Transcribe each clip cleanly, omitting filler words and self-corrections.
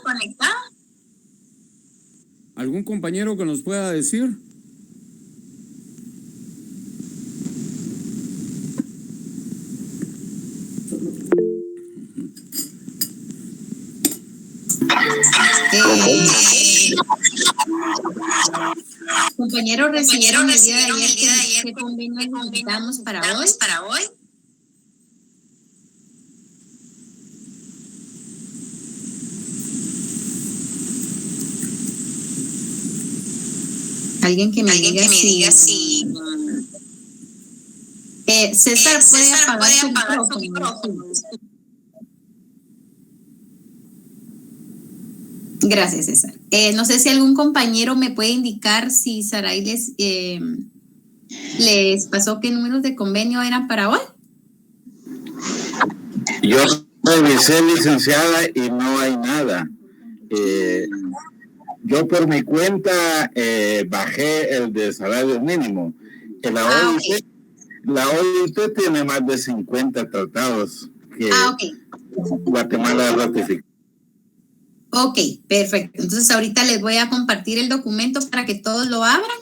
conectada? ¿Algún compañero que nos pueda decir? Compañeros, recibieron el día de ayer qué convenio necesitamos para hoy. Alguien que me diga si César puede apagar su micrófono. Gracias, César. No sé si algún compañero me puede indicar si Saray les pasó qué números de convenio eran para hoy. Yo revisé, licenciada, y no hay nada. Yo por mi cuenta bajé el de salario mínimo. La OIT tiene más de 50 tratados que Guatemala ratificó. Ok, perfecto. Entonces ahorita les voy a compartir el documento para que todos lo abran.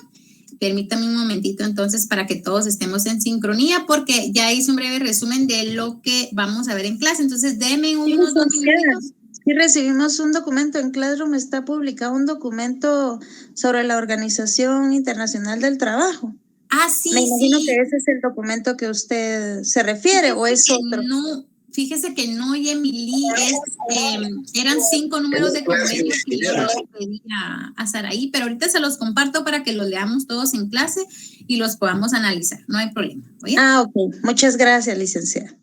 Permítame un momentito entonces para que todos estemos en sincronía, porque ya hice un breve resumen de lo que vamos a ver en clase. Entonces denme unos 2 minutos. Sí, recibimos un documento en Classroom, está publicado un documento sobre la Organización Internacional del Trabajo. Ah, sí, me imagino que ese es el documento que usted se refiere, ¿o es otro? No, fíjese que no, Emily, eran 5 números de convenio que yo le pedí a Saraí, pero ahorita se los comparto para que los leamos todos en clase y los podamos analizar, no hay problema. ¿Oye? Ok, muchas gracias, licenciada.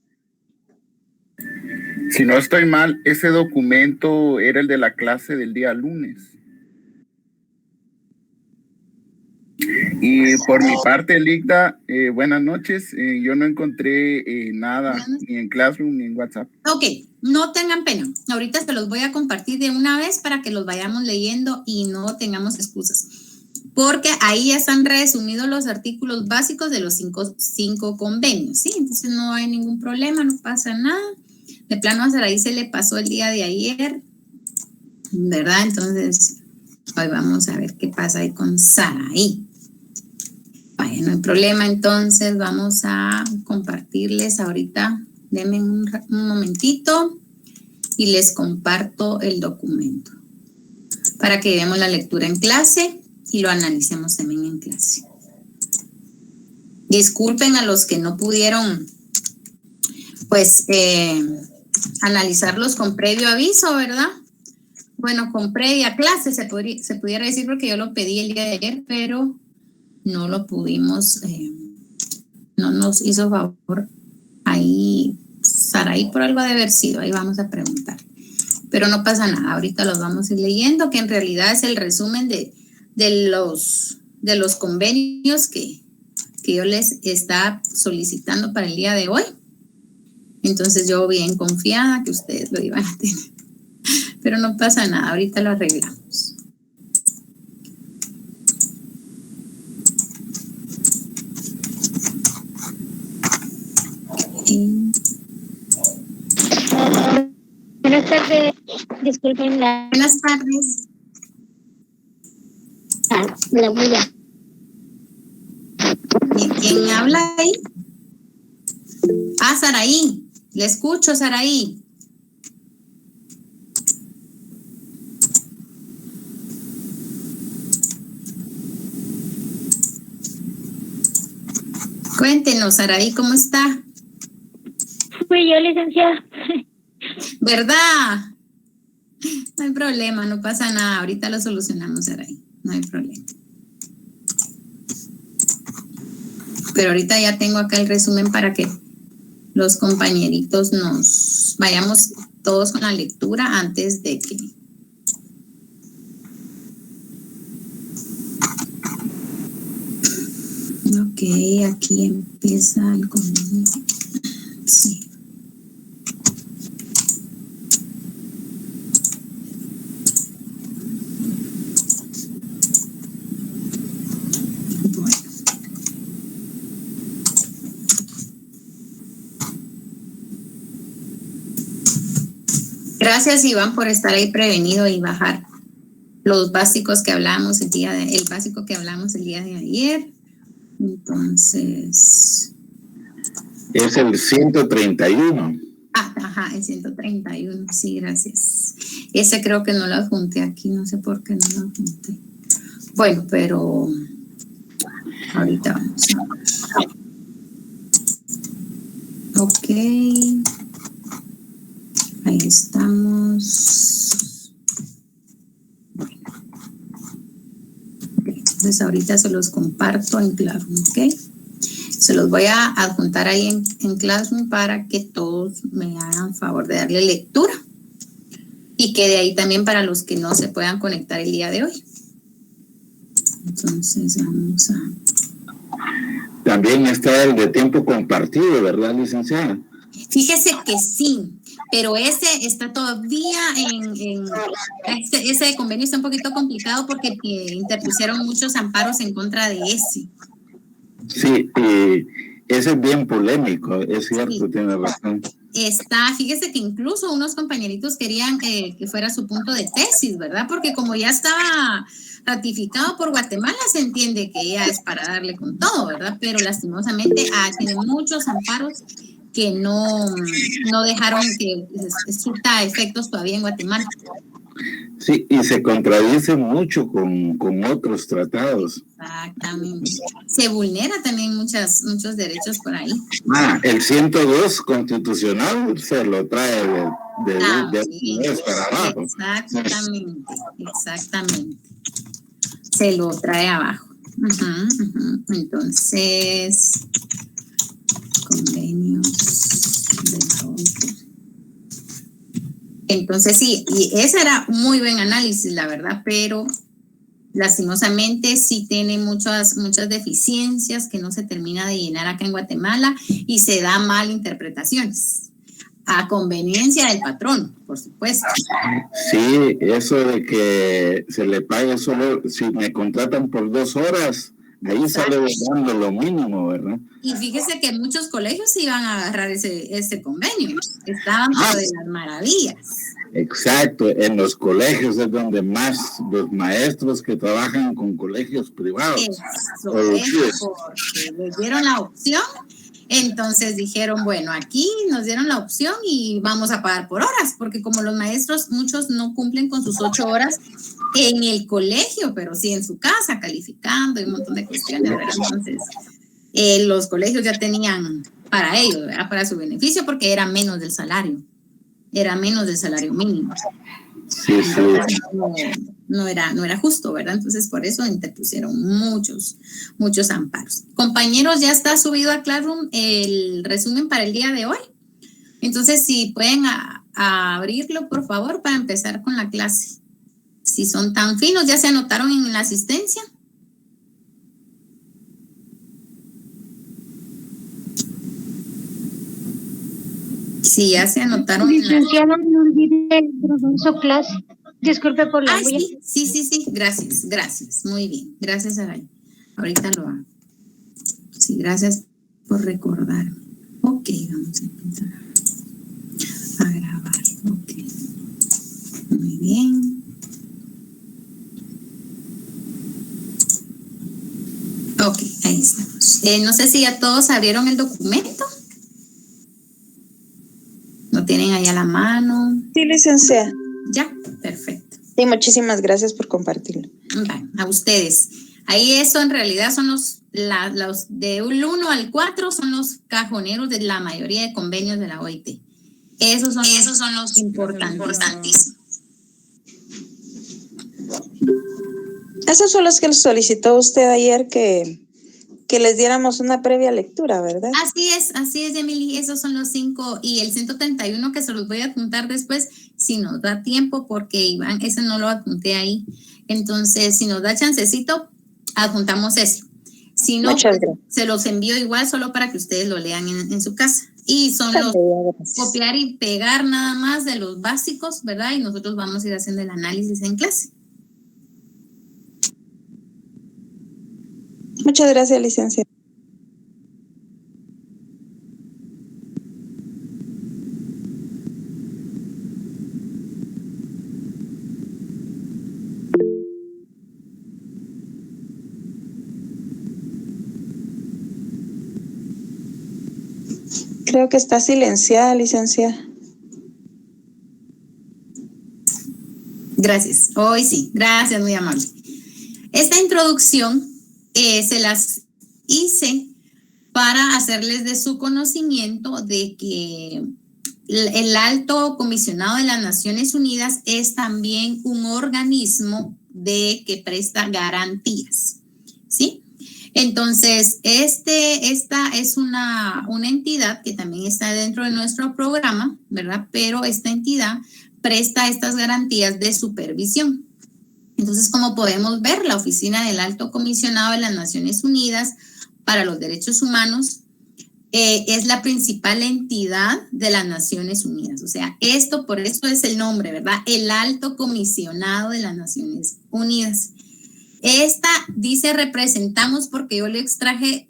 Si no estoy mal, ese documento era el de la clase del día lunes. Y por mi parte, Ligda, buenas noches. Yo no encontré nada, ni en Classroom ni en WhatsApp. Ok, no tengan pena. Ahorita se los voy a compartir de una vez para que los vayamos leyendo y no tengamos excusas. Porque ahí ya están resumidos los artículos básicos de los cinco convenios, ¿sí? Entonces no hay ningún problema, no pasa nada. De plano a Saraí se le pasó el día de ayer, ¿verdad? Entonces, hoy vamos a ver qué pasa ahí con Saraí. Vaya, no hay problema, entonces vamos a compartirles ahorita. Denme un momentito y les comparto el documento para que demos la lectura en clase y lo analicemos también en clase. Disculpen a los que no pudieron, pues, analizarlos con previo aviso, ¿verdad? Bueno, con previa clase se pudiera decir, porque yo lo pedí el día de ayer, pero no lo pudimos, no nos hizo favor ahí Saraí, por algo de haber sido, ahí vamos a preguntar. Pero no pasa nada, ahorita los vamos a ir leyendo, que en realidad es el resumen de los convenios que yo les está solicitando para el día de hoy. Entonces yo bien confiada que ustedes lo iban a tener. Pero no pasa nada, ahorita lo arreglamos. Buenas tardes, disculpen la... Buenas tardes. La bulla. ¿Quién habla ahí? Ah, Saraí. Le escucho, Saraí. Cuéntenos, Saraí, ¿cómo está? Fui yo, licenciada. ¿Verdad? No hay problema, no pasa nada. Ahorita lo solucionamos, Saraí. No hay problema. Pero ahorita ya tengo acá el resumen para que los compañeritos nos vayamos todos con la lectura antes de que... Ok, aquí empieza el convenio. Sí. Bueno. Gracias, Iván, por estar ahí prevenido y bajar los básicos que hablamos el básico que hablamos el día de ayer. Entonces. Es el 131. Ajá, el 131, sí, gracias. Ese creo que no lo adjunté aquí, no sé por qué no lo adjunté. Bueno, pero ahorita vamos a ver. Ok. Ahí estamos. Entonces ahorita se los comparto en Classroom, ¿ok? Se los voy a adjuntar ahí en Classroom para que todos me hagan favor de darle lectura. Y quede ahí también para los que no se puedan conectar el día de hoy. Entonces vamos a... También está el de tiempo compartido, ¿verdad, licenciada? Fíjese que sí, pero ese está todavía ese convenio está un poquito complicado porque interpusieron muchos amparos en contra de ese. Sí, ese es bien polémico, es cierto, sí. Tiene razón. Fíjese que incluso unos compañeritos querían que fuera su punto de tesis, ¿verdad? Porque como ya estaba ratificado por Guatemala, se entiende que ya es para darle con todo, ¿verdad? Pero lastimosamente tiene muchos amparos que no dejaron que surta efectos todavía en Guatemala. Sí, y se contradice mucho con otros tratados. Exactamente. Se vulnera también muchos derechos por ahí. El 102 constitucional se lo trae de para abajo. Exactamente. Se lo trae abajo. Entonces, convenios de la OIT. Entonces sí, y ese era muy buen análisis, la verdad, pero lastimosamente sí tiene muchas deficiencias que no se termina de llenar acá en Guatemala y se da mal interpretaciones. A conveniencia del patrón, por supuesto. Sí, eso de que se le pague solo, si me contratan por 2 horas, ahí sale dando lo mínimo, ¿verdad? Y fíjese que muchos colegios iban a agarrar ese convenio, estaban por de las maravillas. Exacto, en los colegios es donde más los maestros que trabajan con colegios privados. Porque les dieron la opción, entonces dijeron, bueno, aquí nos dieron la opción y vamos a pagar por horas, porque como los maestros, muchos no cumplen con sus 8 horas en el colegio, pero sí en su casa, calificando y un montón de cuestiones, ¿verdad? Entonces, los colegios ya tenían para ellos, ¿verdad? Para su beneficio, porque era menos del salario. Era menos del salario mínimo. Sí. No era justo, ¿verdad? Entonces, por eso interpusieron muchos amparos. Compañeros, ya está subido a Classroom el resumen para el día de hoy. Entonces, si pueden abrirlo, por favor, para empezar con la clase. Si son tan finos, ¿ya se anotaron en la asistencia? Sí, ya se anotaron. Licenciada, no olvide el proceso clase. Disculpe por la bulla. Sí. Gracias. Muy bien. Gracias, Aray. Ahorita lo hago. Sí, gracias por recordar. Ok, vamos a empezar a grabar. Ok. Muy bien. Ok, ahí estamos. No sé si ya todos abrieron el documento. ¿Lo tienen ahí a la mano? Sí, licenciada. Ya, perfecto. Sí, muchísimas gracias por compartirlo. Bueno, a ustedes. Ahí eso en realidad son los del 1 al 4 son los cajoneros de la mayoría de convenios de la OIT. Esos son los importantísimos. Esos son los que solicitó usted ayer que les diéramos una previa lectura, ¿verdad? Así es, Emily. Esos son los 5 y el 131 que se los voy a apuntar después si nos da tiempo, porque Iván, ese no lo apunté ahí. Entonces, si nos da chancecito, adjuntamos ese. Si no, pues, se los envío igual solo para que ustedes lo lean en su casa. Y son los copiar y pegar nada más de los básicos, ¿verdad? Y nosotros vamos a ir haciendo el análisis en clase. Muchas gracias, licenciada. Creo que está silenciada, licenciada. Gracias. Hoy sí. Gracias, muy amable. Esta introducción se las hice para hacerles de su conocimiento de que el Alto Comisionado de las Naciones Unidas es también un organismo que presta garantías, ¿sí? Entonces, esta es una entidad que también está dentro de nuestro programa, ¿verdad? Pero esta entidad presta estas garantías de supervisión. Entonces, como podemos ver, la Oficina del Alto Comisionado de las Naciones Unidas para los Derechos Humanos es la principal entidad de las Naciones Unidas. O sea, por eso es el nombre, ¿verdad? El Alto Comisionado de las Naciones Unidas. Esta dice representamos porque yo le extraje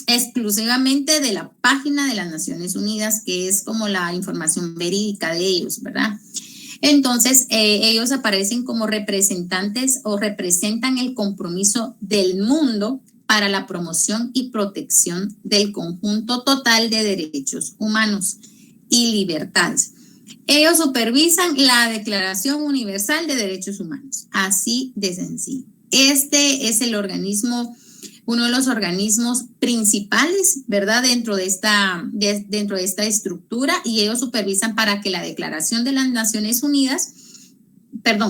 exclusivamente de la página de las Naciones Unidas, que es como la información verídica de ellos, ¿verdad? Entonces, ellos aparecen como representantes o representan el compromiso del mundo para la promoción y protección del conjunto total de derechos humanos y libertades. Ellos supervisan la Declaración Universal de Derechos Humanos, así de sencillo. Este es el organismo, uno de los organismos principales, ¿verdad? Dentro de esta estructura, y ellos supervisan para que la Declaración de las Naciones Unidas,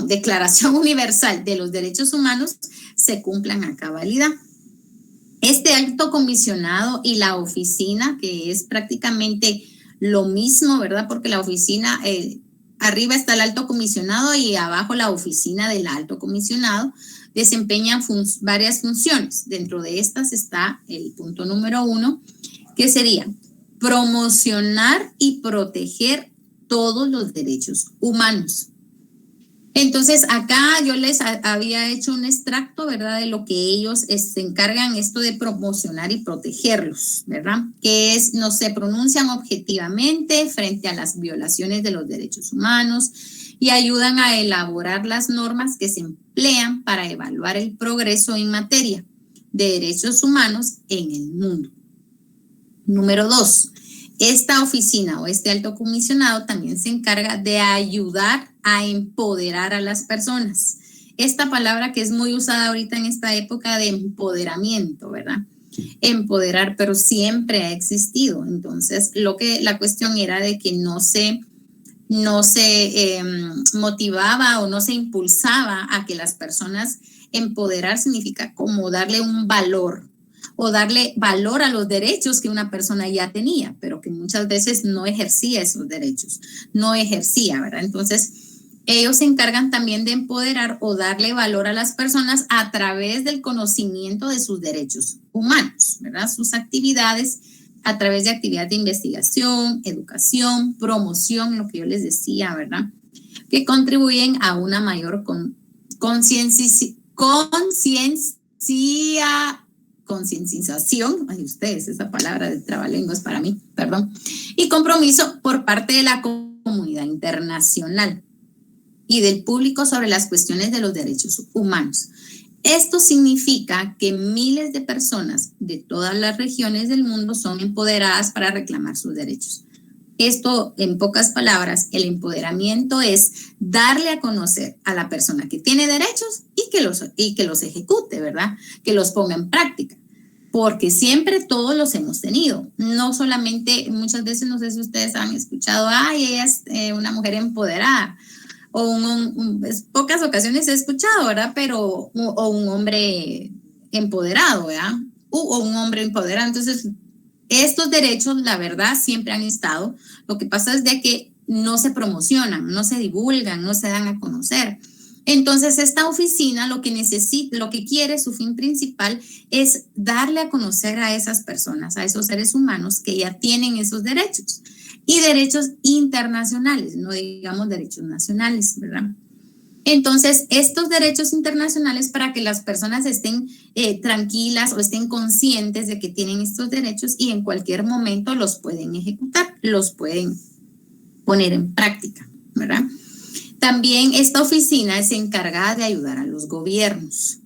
Declaración Universal de los Derechos Humanos se cumplan a cabalidad. Este alto comisionado y la oficina, que es prácticamente lo mismo, ¿verdad? Porque la oficina, arriba está el alto comisionado y abajo la oficina del alto comisionado, desempeñan varias funciones. Dentro de estas está el punto número 1, que sería promocionar y proteger todos los derechos humanos. Entonces, acá yo les había hecho un extracto, ¿verdad?, de lo que ellos se encargan esto de promocionar y protegerlos, ¿verdad? Que es, no se pronuncian objetivamente frente a las violaciones de los derechos humanos y ayudan a elaborar las normas que se emplean para evaluar el progreso en materia de derechos humanos en el mundo. Número 2. Esta oficina o este alto comisionado también se encarga de ayudar a empoderar a las personas. Esta palabra que es muy usada ahorita en esta época de empoderamiento, ¿verdad? Empoderar, pero siempre ha existido. Entonces, la cuestión era de que no se motivaba o no se impulsaba a que las personas, empoderar significa como darle un valor, o darle valor a los derechos que una persona ya tenía, pero que muchas veces no ejercía esos derechos, ¿verdad? Entonces, ellos se encargan también de empoderar o darle valor a las personas a través del conocimiento de sus derechos humanos, ¿verdad? Sus actividades, a través de actividades de investigación, educación, promoción, lo que yo les decía, ¿verdad? Que contribuyen a una mayor concientización, ay ustedes, esa palabra de trabalenguas para mí, perdón, y compromiso por parte de la comunidad internacional y del público sobre las cuestiones de los derechos humanos. Esto significa que miles de personas de todas las regiones del mundo son empoderadas para reclamar sus derechos. Esto, en pocas palabras, el empoderamiento es darle a conocer a la persona que tiene derechos y que los ejecute, ¿verdad? Que los ponga en práctica. Porque siempre todos los hemos tenido. No solamente, muchas veces, no sé si ustedes han escuchado, ay, ella es una mujer empoderada. O pocas ocasiones he escuchado, ¿verdad? Pero, o un hombre empoderado, ¿verdad? O un hombre empoderado. Entonces, estos derechos, la verdad, siempre han estado. Lo que pasa es de que no se promocionan, no se divulgan, no se dan a conocer. Entonces, esta oficina lo que quiere, su fin principal, es darle a conocer a esas personas, a esos seres humanos que ya tienen esos derechos. Y derechos internacionales, no digamos derechos nacionales, ¿verdad? Entonces, estos derechos internacionales, para que las personas estén tranquilas o estén conscientes de que tienen estos derechos y en cualquier momento los pueden ejecutar, los pueden poner en práctica, ¿verdad? También esta oficina es encargada de ayudar a los gobiernos.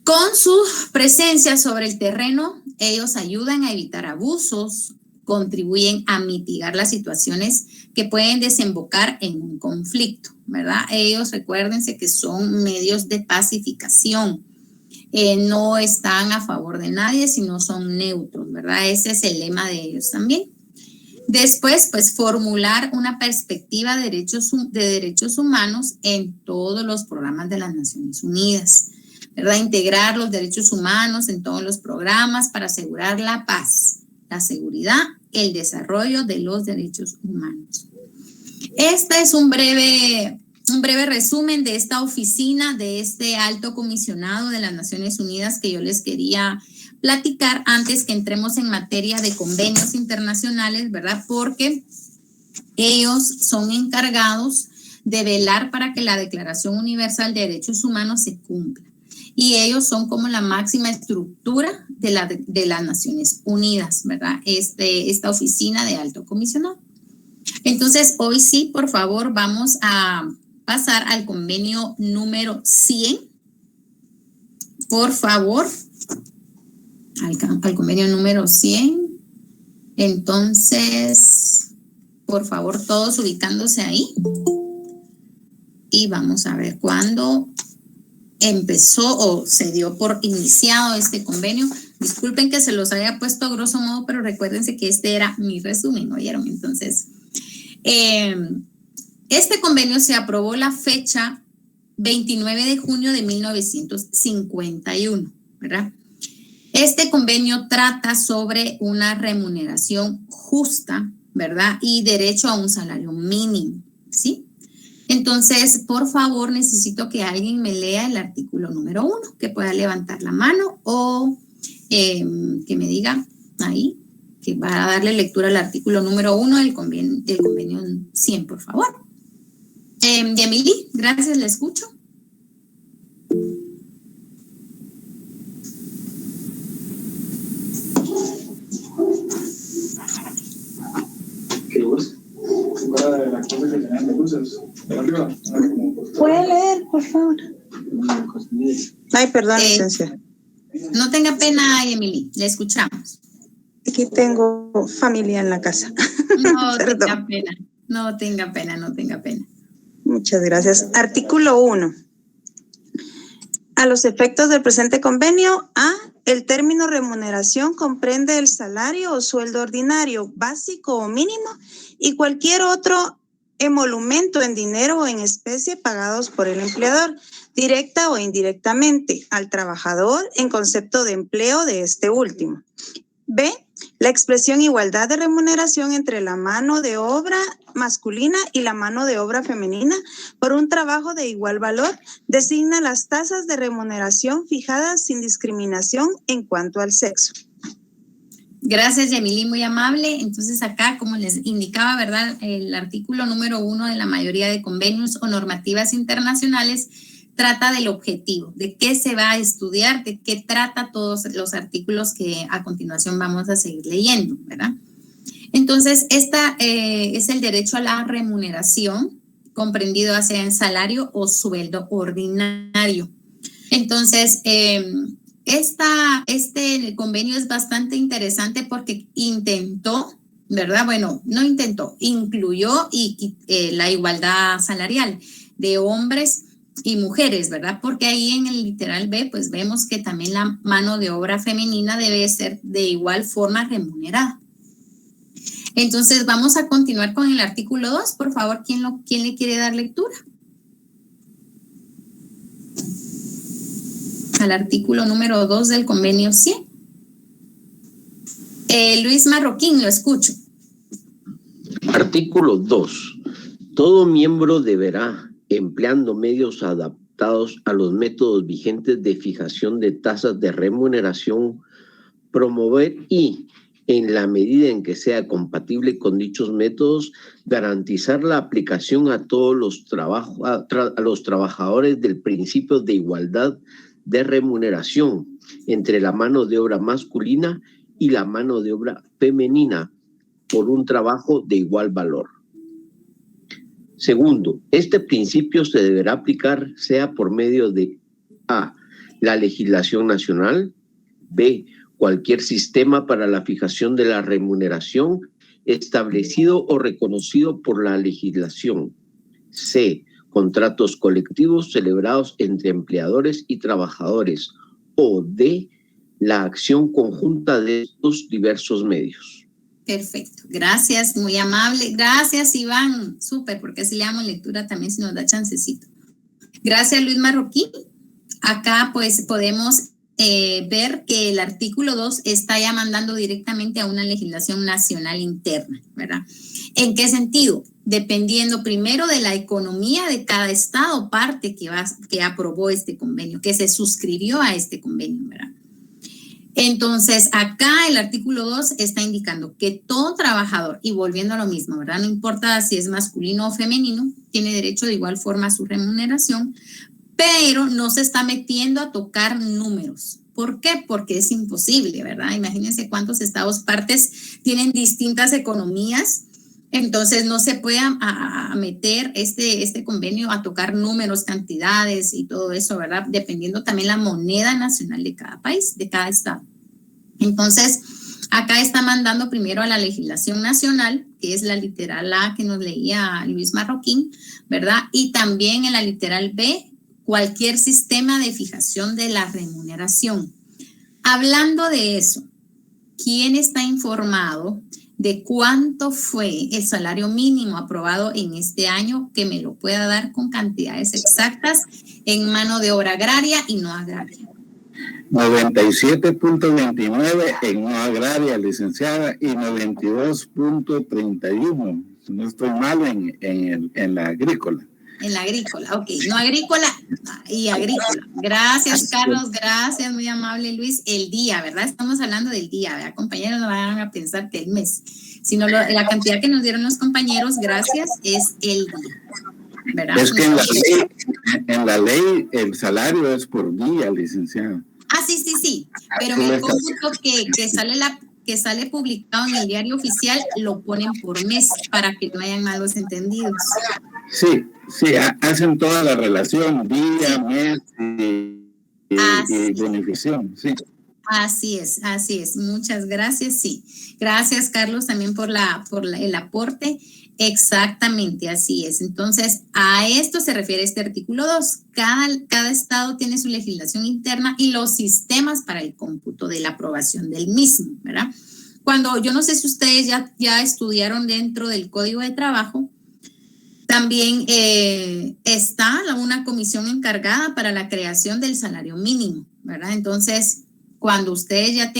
Con su presencia sobre el terreno, ellos ayudan a evitar abusos, contribuyen a mitigar las situaciones que pueden desembocar en un conflicto, ¿verdad? Ellos, recuérdense que son medios de pacificación. No están a favor de nadie, sino son neutros, ¿verdad? Ese es el lema de ellos también. Después, pues, formular una perspectiva de derechos humanos en todos los programas de las Naciones Unidas, ¿verdad? Integrar los derechos humanos en todos los programas para asegurar la paz, la seguridad, el desarrollo de los derechos humanos. Este es un breve resumen de esta oficina, de este alto comisionado de las Naciones Unidas que yo les quería platicar antes que entremos en materia de convenios internacionales, ¿verdad? Porque ellos son encargados de velar para que la Declaración Universal de Derechos Humanos se cumpla. Y ellos son como la máxima estructura de las Naciones Unidas, ¿verdad? Esta oficina de alto comisionado. Entonces, hoy sí, por favor, vamos a pasar al convenio número 100. Por favor, al convenio número 100. Entonces, por favor, todos ubicándose ahí. Y vamos a ver cuándo empezó o se dio por iniciado este convenio. Disculpen que se los haya puesto a grosso modo, pero recuérdense que este era mi resumen, ¿oyeron? Entonces, este convenio se aprobó la fecha 29 de junio de 1951, ¿verdad? Este convenio trata sobre una remuneración justa, ¿verdad? Y derecho a un salario mínimo, ¿sí? Entonces, por favor, necesito que alguien me lea el artículo número 1, que pueda levantar la mano o que me diga ahí, que va a darle lectura al artículo número 1 del convenio 100, por favor. Yamili, gracias, le escucho. ¿Puede leer, por favor? Ay, perdón, licencia. No tenga pena, Emily, le escuchamos. Aquí tengo familia en la casa. No tenga pena, no tenga pena, no tenga pena. Muchas gracias. Artículo 1. A los efectos del presente convenio, A, el término remuneración comprende el salario o sueldo ordinario, básico o mínimo y cualquier otro emolumento en dinero o en especie pagados por el empleador, directa o indirectamente, al trabajador en concepto de empleo de este último. B, la expresión igualdad de remuneración entre la mano de obra masculina y la mano de obra femenina por un trabajo de igual valor designa las tasas de remuneración fijadas sin discriminación en cuanto al sexo. Gracias, Yamili, muy amable. Entonces acá, como les indicaba, ¿verdad? El artículo número 1 de la mayoría de convenios o normativas internacionales trata del objetivo, de qué se va a estudiar, de qué trata todos los artículos que a continuación vamos a seguir leyendo, ¿verdad? Entonces, esta es el derecho a la remuneración, comprendido ya sea en salario o sueldo ordinario. Entonces, este convenio es bastante interesante porque intentó, ¿verdad? Bueno, no intentó, incluyó la igualdad salarial de hombres y mujeres, ¿verdad? Porque ahí en el literal B, pues vemos que también la mano de obra femenina debe ser de igual forma remunerada. Entonces, vamos a continuar con el artículo 2. Por favor, ¿quién le quiere dar lectura? Al artículo número 2 del convenio 100. Luis Marroquín, lo escucho. Artículo 2. Todo miembro deberá, empleando medios adaptados a los métodos vigentes de fijación de tasas de remuneración, promover y, en la medida en que sea compatible con dichos métodos, garantizar la aplicación a todos los trabajadores del principio de igualdad de remuneración entre la mano de obra masculina y la mano de obra femenina por un trabajo de igual valor. Segundo, este principio se deberá aplicar sea por medio de A, la legislación nacional, B, cualquier sistema para la fijación de la remuneración establecido o reconocido por la legislación. C. Contratos colectivos celebrados entre empleadores y trabajadores. O D. La acción conjunta de estos diversos medios. Perfecto, gracias, muy amable. Gracias, Iván, súper, porque así le damos lectura también si nos da chancecito. Gracias, Luis Marroquín. Acá pues podemos ver que el artículo 2 está ya mandando directamente a una legislación nacional interna, ¿verdad? ¿En qué sentido? Dependiendo primero de la economía de cada estado, parte que aprobó este convenio, que se suscribió a este convenio, ¿verdad? Entonces, acá el artículo 2 está indicando que todo trabajador, y volviendo a lo mismo, ¿verdad? No importa si es masculino o femenino, tiene derecho de igual forma a su remuneración, pero no se está metiendo a tocar números. ¿Por qué? Porque es imposible, ¿verdad? Imagínense cuántos estados partes tienen distintas economías, entonces no se puede a meter este convenio a tocar números, cantidades y todo eso, ¿verdad? Dependiendo también la moneda nacional de cada país, de cada estado. Entonces, acá está mandando primero a la legislación nacional, que es la literal A que nos leía Luis Marroquín, ¿verdad? Y también en la literal B, cualquier sistema de fijación de la remuneración. Hablando de eso, ¿quién está informado de cuánto fue el salario mínimo aprobado en este año, que me lo pueda dar con cantidades exactas en mano de obra agraria y no agraria? 97.29 en no agraria, licenciada, y 92.31. No estoy mal en la agrícola. En la agrícola, ok. No agrícola y agrícola. Gracias, Carlos. Gracias, muy amable, Luis. El día, ¿verdad? Estamos hablando del día, ¿verdad? Compañeros, no van a pensar que el mes, sino la cantidad que nos dieron los compañeros, gracias, es el día, ¿verdad? Es que en la ley el salario es por día, licenciada. Ah, sí. Pero en el cómputo que sale publicado en el diario oficial lo ponen por mes para que no hayan malos entendidos. Sí, hacen toda la relación, día, mes y beneficio, sí. Así es. Muchas gracias, sí. Gracias, Carlos, también por el aporte. Exactamente, así es. Entonces, a esto se refiere este artículo 2. Cada estado tiene su legislación interna y los sistemas para el cómputo de la aprobación del mismo, ¿verdad? Yo no sé si ustedes ya estudiaron dentro del Código de Trabajo, también está una comisión encargada para la creación del salario mínimo, ¿verdad? Entonces, cuando ustedes ya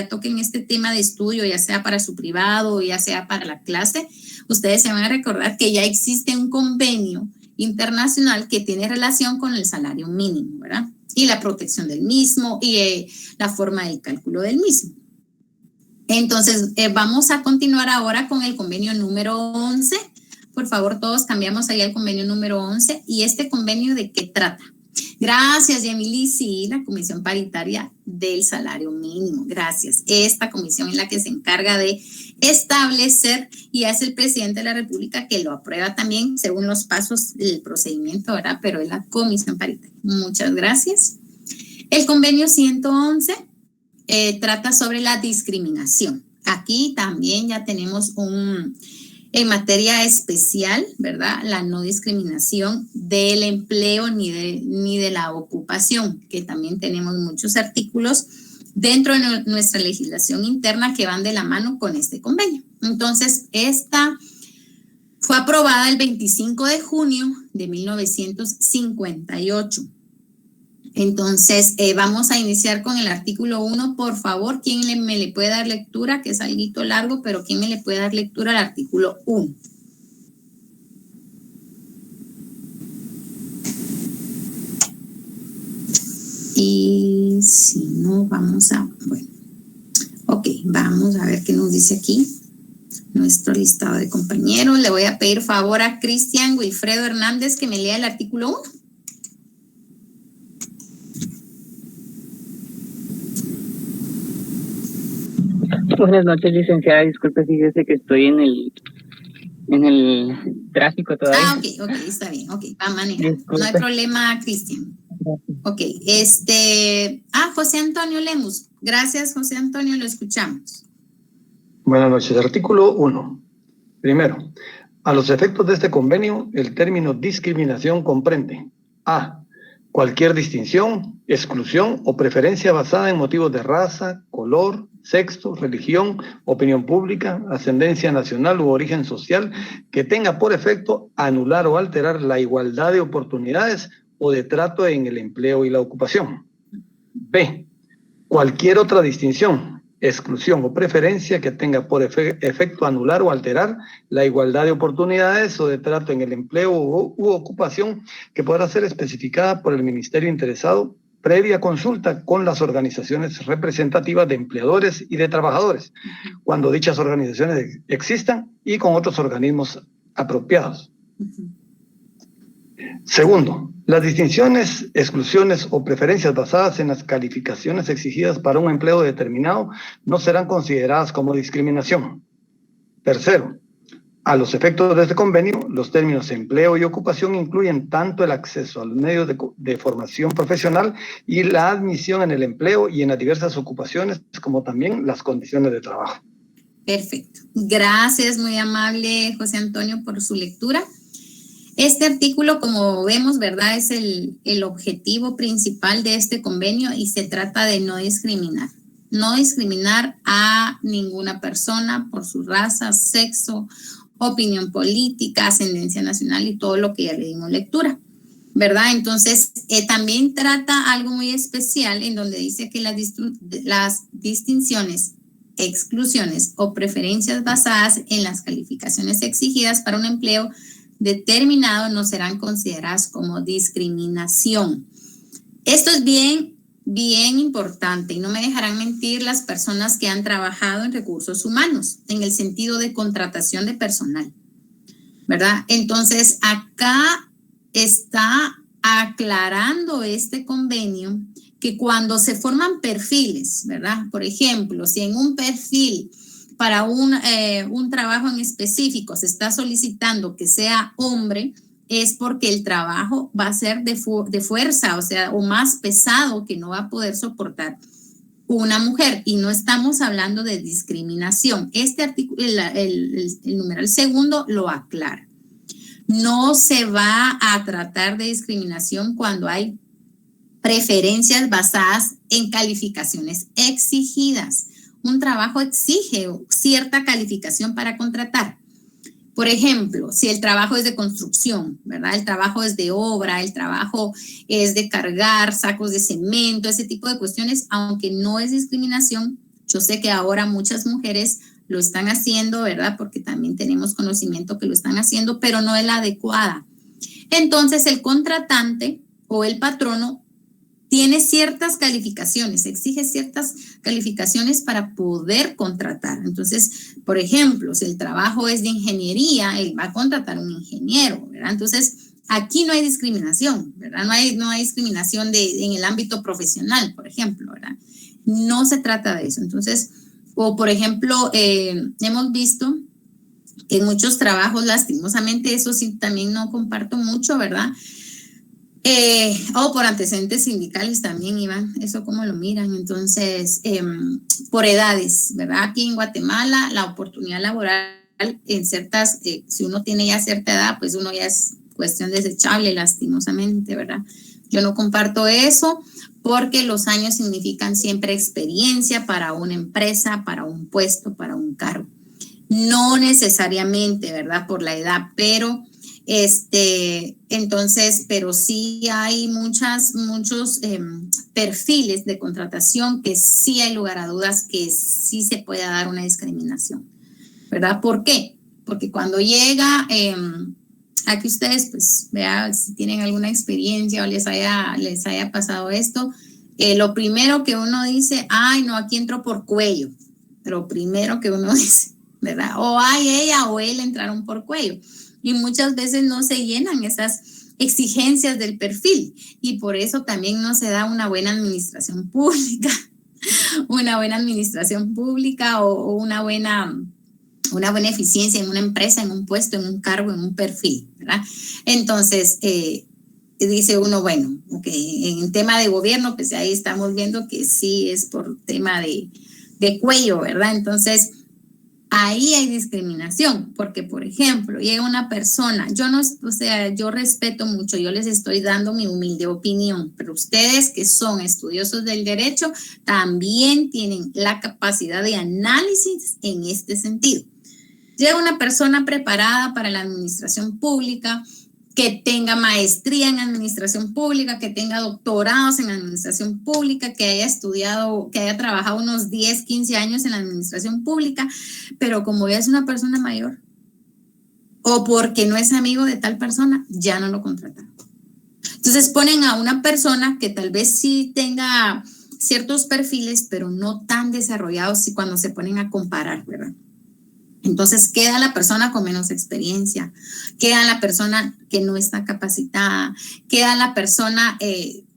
toquen este tema de estudio, ya sea para su privado o ya sea para la clase, ustedes se van a recordar que ya existe un convenio internacional que tiene relación con el salario mínimo, ¿verdad? Y la protección del mismo y la forma del cálculo del mismo. Entonces, vamos a continuar ahora con el convenio número 11. Por favor, todos cambiamos ahí al convenio número 11. ¿Y este convenio de qué trata? Gracias, Yamili. Sí, la Comisión Paritaria del Salario Mínimo. Gracias. Esta comisión es la que se encarga de establecer y es el presidente de la República que lo aprueba también según los pasos del procedimiento, ¿verdad? Pero es la Comisión Paritaria. Muchas gracias. El convenio 111 trata sobre la discriminación. Aquí también ya tenemos en materia especial, ¿verdad? La no discriminación del empleo ni de la ocupación, que también tenemos muchos artículos dentro de nuestra legislación interna que van de la mano con este convenio. Entonces, esta fue aprobada el 25 de junio de 1958. Entonces, vamos a iniciar con el artículo 1. Por favor, ¿quién me le puede dar lectura? Que es algo largo, pero ¿quién me le puede dar lectura al artículo 1? Y si no, vamos a ver qué nos dice aquí nuestro listado de compañeros. Le voy a pedir favor a Cristian Wilfredo Hernández que me lea el artículo 1. Buenas noches, licenciada. Disculpe, fíjese que estoy en el tráfico todavía. Ok, está bien. Ok, va a manejar. Disculpe. No hay problema, Cristian. Ok, José Antonio Lemus. Gracias, José Antonio, lo escuchamos. Buenas noches. Artículo 1. Primero, a los efectos de este convenio, el término discriminación comprende: A. Cualquier distinción, exclusión o preferencia basada en motivos de raza, color, sexo, religión, opinión pública, ascendencia nacional u origen social que tenga por efecto anular o alterar la igualdad de oportunidades o de trato en el empleo y la ocupación. B. Cualquier otra distinción, exclusión o preferencia que tenga por efecto anular o alterar la igualdad de oportunidades o de trato en el empleo u ocupación que podrá ser especificada por el ministerio interesado previa consulta con las organizaciones representativas de empleadores y de trabajadores, cuando dichas organizaciones existan, y con otros organismos apropiados. Segundo, las distinciones, exclusiones o preferencias basadas en las calificaciones exigidas para un empleo determinado no serán consideradas como discriminación. Tercero, a los efectos de este convenio, los términos empleo y ocupación incluyen tanto el acceso a los medios de formación profesional y la admisión en el empleo y en las diversas ocupaciones, como también las condiciones de trabajo. Perfecto. Gracias, muy amable José Antonio, por su lectura. Este artículo, como vemos, ¿verdad?, es el objetivo principal de este convenio y se trata de no discriminar. No discriminar a ninguna persona por su raza, sexo, opinión política, ascendencia nacional y todo lo que ya le dimos lectura, ¿verdad? Entonces, también trata algo muy especial en donde dice que las distinciones, exclusiones o preferencias basadas en las calificaciones exigidas para un empleo determinado no serán consideradas como discriminación. Esto es bien importante y no me dejarán mentir las personas que han trabajado en recursos humanos en el sentido de contratación de personal, ¿verdad? Entonces, acá está aclarando este convenio que cuando se forman perfiles, ¿verdad? Por ejemplo, si en un perfil para un trabajo en específico se está solicitando que sea hombre, es porque el trabajo va a ser de fuerza, o más pesado, que no va a poder soportar una mujer. Y no estamos hablando de discriminación. Este artículo, el numeral segundo, lo aclara. No se va a tratar de discriminación cuando hay preferencias basadas en calificaciones exigidas. Un trabajo exige cierta calificación para contratar. Por ejemplo, si el trabajo es de construcción, ¿verdad? El trabajo es de obra, el trabajo es de cargar sacos de cemento, ese tipo de cuestiones, aunque no es discriminación, yo sé que ahora muchas mujeres lo están haciendo, ¿verdad? Porque también tenemos conocimiento que lo están haciendo, pero no es la adecuada. Entonces, el contratante o el patrono tiene ciertas calificaciones, exige ciertas calificaciones para poder contratar. Entonces, por ejemplo, si el trabajo es de ingeniería, él va a contratar a un ingeniero, ¿verdad? Entonces, aquí no hay discriminación, ¿verdad? No hay discriminación en el ámbito profesional, por ejemplo, ¿verdad? No se trata de eso. Entonces, o por ejemplo, hemos visto que en muchos trabajos, lastimosamente, eso sí también no comparto mucho, ¿verdad? O por antecedentes sindicales también, Iván, eso cómo lo miran. Entonces, por edades, ¿verdad? Aquí en Guatemala, la oportunidad laboral en ciertas, si uno tiene ya cierta edad, pues uno ya es cuestión desechable, lastimosamente, ¿verdad? Yo no comparto eso porque los años significan siempre experiencia para una empresa, para un puesto, para un cargo. No necesariamente, ¿verdad? Por la edad, pero entonces, pero sí hay muchos perfiles de contratación que sí hay lugar a dudas que sí se puede dar una discriminación, ¿verdad? ¿Por qué? Porque cuando llega, aquí ustedes, pues, vean si tienen alguna experiencia o les haya pasado esto, lo primero que uno dice, ay, no, aquí entro por cuello, lo primero que uno dice, ¿verdad? O ay, ella o él entraron por cuello. Y muchas veces no se llenan esas exigencias del perfil y por eso también no se da una buena administración pública, o una buena eficiencia en una empresa, en un puesto, en un cargo, en un perfil, ¿verdad? Entonces, dice uno, bueno, okay, en tema de gobierno, pues ahí estamos viendo que sí es por tema de cuello, ¿verdad? Entonces, ahí hay discriminación, porque, por ejemplo, llega una persona, yo respeto mucho, yo les estoy dando mi humilde opinión, pero ustedes que son estudiosos del derecho también tienen la capacidad de análisis en este sentido. Llega una persona preparada para la administración pública, que tenga maestría en administración pública, que tenga doctorados en administración pública, que haya estudiado, que haya trabajado unos 10, 15 años en la administración pública, pero como ya es una persona mayor o porque no es amigo de tal persona, ya no lo contratan. Entonces ponen a una persona que tal vez sí tenga ciertos perfiles, pero no tan desarrollados cuando se ponen a comparar, ¿verdad? Entonces queda la persona con menos experiencia, queda la persona que no está capacitada, queda la persona,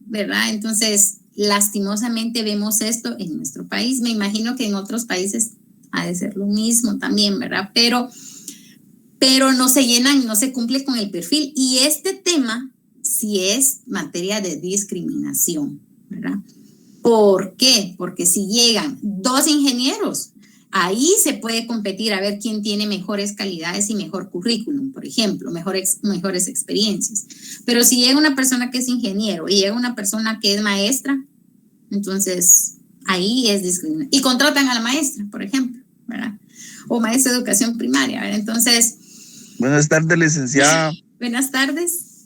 ¿verdad? Entonces, lastimosamente vemos esto en nuestro país. Me imagino que en otros países ha de ser lo mismo también, ¿verdad? Pero no se llenan, no se cumple con el perfil. Y este tema sí es materia de discriminación, ¿verdad? ¿Por qué? Porque si llegan 2 ingenieros, ahí se puede competir a ver quién tiene mejores calidades y mejor currículum, por ejemplo, mejores experiencias. Pero si llega una persona que es ingeniero y llega una persona que es maestra, entonces ahí es discriminación. Y contratan a la maestra, por ejemplo, ¿verdad? O maestra de educación primaria, ¿verdad? Entonces... Buenas tardes, licenciada. Buenas tardes.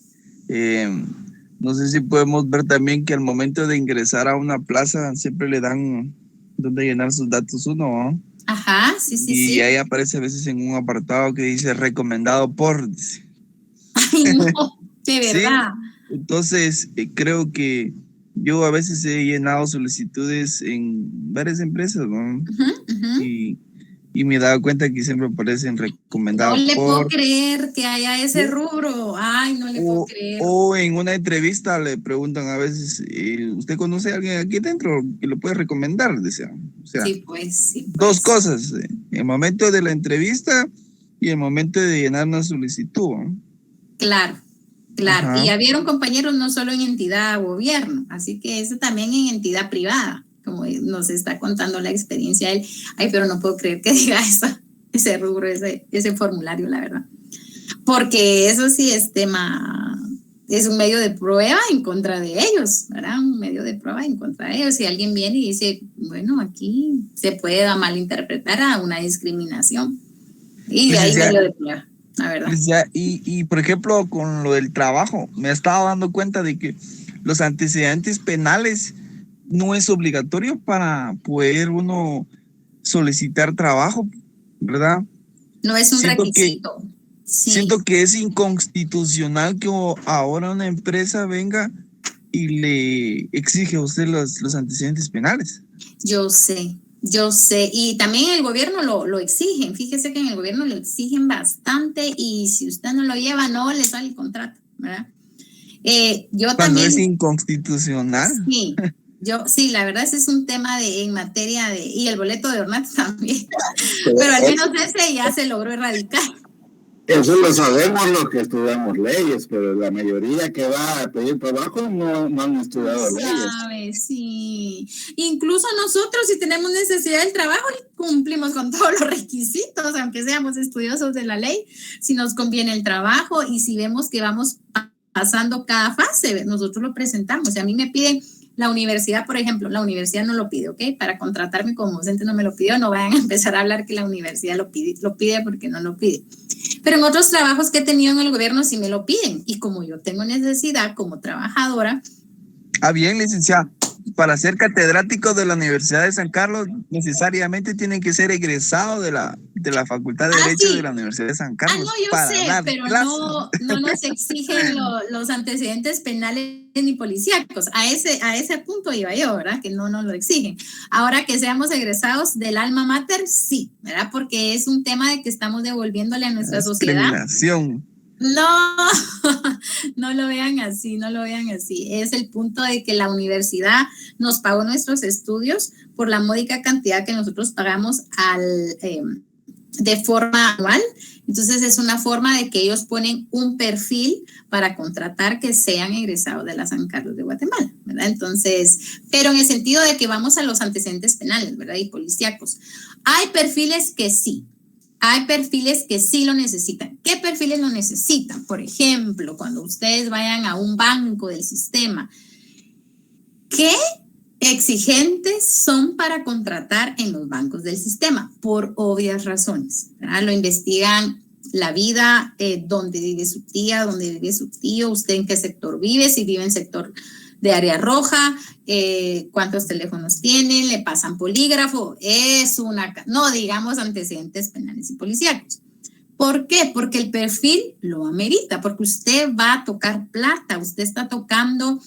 No sé si podemos ver también que al momento de ingresar a una plaza siempre le dan donde llenar sus datos uno, ¿no? Ajá, sí. Y ahí aparece a veces en un apartado que dice recomendado por. Ay, no, de verdad. ¿Sí? Entonces, creo que yo a veces he llenado solicitudes en varias empresas, ¿no? Y me he dado cuenta que siempre aparecen recomendados por. No le puedo creer que haya ese rubro. Ay, no le puedo creer. O en una entrevista le preguntan a veces, ¿usted conoce a alguien aquí dentro que lo puede recomendar? O sea, sí, pues. 2 cosas, el momento de la entrevista y el momento de llenar una solicitud, ¿no? Claro. Ajá. Y habieron compañeros no solo en entidad o gobierno, así que eso también en entidad privada, como nos está contando la experiencia él. Ay, pero no puedo creer que diga ese rubro, ese formulario, la verdad. Porque eso sí es es un medio de prueba en contra de ellos, ¿verdad? Un medio de prueba en contra de ellos. Si alguien viene y dice, bueno, aquí se puede malinterpretar a una discriminación. Y de ahí medio de prueba, la verdad. Y por ejemplo, con lo del trabajo, me he estado dando cuenta de que los antecedentes penales no es obligatorio para poder uno solicitar trabajo, ¿verdad? No es un requisito. Siento que es inconstitucional que ahora una empresa venga y le exige a usted los antecedentes penales. Yo sé. Y también el gobierno lo exigen. Fíjese que en el gobierno lo exigen bastante y si usted no lo lleva, no le sale el contrato, ¿verdad? Cuando es inconstitucional. Sí, la verdad ese es un tema en materia de, y el boleto de ornato también, pero al menos ese ya se logró erradicar. Eso lo sabemos los que estudiamos leyes, pero la mayoría que va a pedir trabajo no han estudiado leyes. Sí. Incluso nosotros, si tenemos necesidad del trabajo, cumplimos con todos los requisitos, aunque seamos estudiosos de la ley, si nos conviene el trabajo y si vemos que vamos pasando cada fase, nosotros lo presentamos. O sea, a mí me piden la universidad, por ejemplo, la universidad no lo pide, ¿ok? Para contratarme como docente no me lo pidió, no vayan a empezar a hablar que la universidad lo pide porque no lo pide. Pero en otros trabajos que he tenido en el gobierno sí me lo piden. Y como yo tengo necesidad como trabajadora. Bien, licenciada. Para ser catedrático de la Universidad de San Carlos, necesariamente tienen que ser egresados de la Facultad de Derecho de la Universidad de San Carlos. No, yo sé, pero no nos exigen los antecedentes penales ni policíacos. A ese punto iba yo, ¿verdad? Que no nos lo exigen. Ahora que seamos egresados del alma mater, sí, ¿verdad? Porque es un tema de que estamos devolviéndole a nuestra sociedad. Discriminación. No lo vean así, Es el punto de que la universidad nos pagó nuestros estudios por la módica cantidad que nosotros pagamos de forma anual. Entonces es una forma de que ellos ponen un perfil para contratar que sean egresados de la San Carlos de Guatemala, ¿verdad? Entonces, pero en el sentido de que vamos a los antecedentes penales, ¿verdad? Y policíacos. Hay perfiles que sí lo necesitan. ¿Qué perfiles lo necesitan? Por ejemplo, cuando ustedes vayan a un banco del sistema, ¿qué exigentes son para contratar en los bancos del sistema? Por obvias razones, ¿verdad? Lo investigan la vida, dónde vive su tía, dónde vive su tío, usted en qué sector vive, si vive en sector de área roja, cuántos teléfonos tiene, le pasan polígrafo, no digamos antecedentes penales y policíacos. ¿Por qué? Porque el perfil lo amerita, porque usted va a tocar plata, usted está tocando...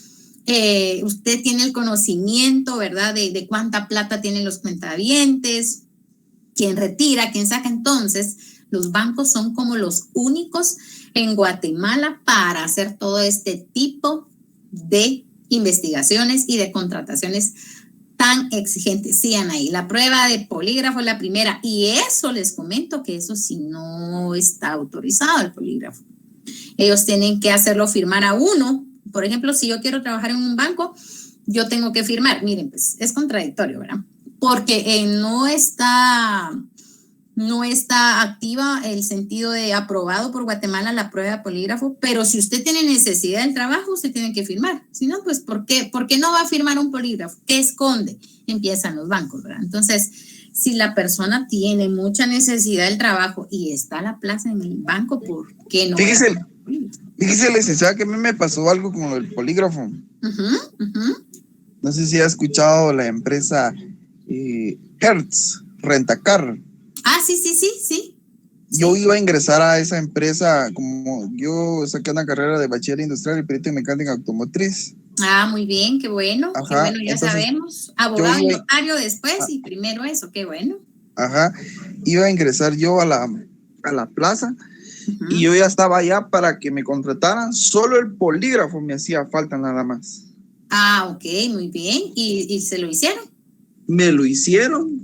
usted tiene el conocimiento, ¿verdad? De cuánta plata tienen los cuentavientes, quién retira, quién saca. Entonces, los bancos son como los únicos en Guatemala para hacer todo este tipo de investigaciones y de contrataciones tan exigentes. Sí, Anaí, la prueba de polígrafo es la primera, y eso les comento que eso sí no está autorizado el polígrafo. Ellos tienen que hacerlo firmar a uno. Por ejemplo, si yo quiero trabajar en un banco, yo tengo que firmar. Miren, pues es contradictorio, ¿verdad? Porque no está activa el sentido de aprobado por Guatemala la prueba de polígrafo, pero si usted tiene necesidad del trabajo, usted tiene que firmar. Si no, pues ¿por qué no va a firmar un polígrafo? ¿Qué esconde? Empiezan los bancos, ¿verdad? Entonces, si la persona tiene mucha necesidad del trabajo y está la plaza en el banco, ¿por qué no? Fíjese, licenciada, que a mí me pasó algo con el polígrafo. No sé si ha escuchado la empresa Hertz, Rentacar. Ah, sí. Yo iba a ingresar a esa empresa, como yo saqué una carrera de bachiller industrial y perito en mecánica automotriz. Ah, muy bien, qué bueno. Ajá, qué bueno, ya entonces, sabemos. Abogado y notario después y primero eso, qué bueno. Ajá, iba a ingresar yo a la plaza. Y yo ya estaba allá para que me contrataran, solo el polígrafo me hacía falta nada más. Ah, ok, muy bien. ¿Y se lo hicieron? Me lo hicieron.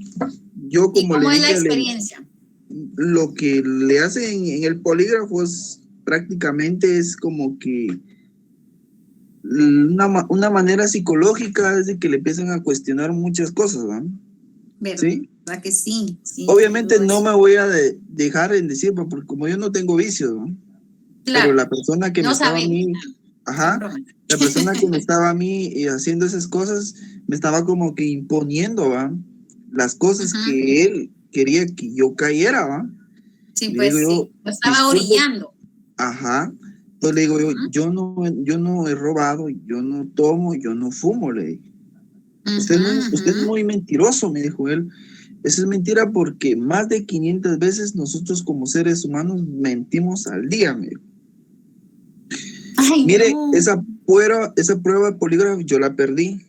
Yo como ¿Y cómo le es la dije, experiencia? lo que le hacen en el polígrafo es prácticamente es como que una manera psicológica es de que le empiezan a cuestionar muchas cosas, ¿no? ¿Verdad? ¿Sí? ¿Verdad que sí? Obviamente no me voy a dejar en decir, porque como yo no tengo vicios, ¿no? Claro. Pero la persona que no me estaba a mí, la persona que me estaba a mí haciendo esas cosas, me estaba como que imponiendo, ¿va? Las cosas que él quería que yo cayera, ¿va? Sí, pues sí, lo estaba orillando. Ajá. Entonces le digo yo no he robado, yo no tomo, yo no fumo, le dije. Usted es muy mentiroso, me dijo él. Eso es mentira porque más de 500 veces nosotros como seres humanos mentimos al día, me dijo. Ay, mire, no. esa prueba de polígrafo yo la perdí.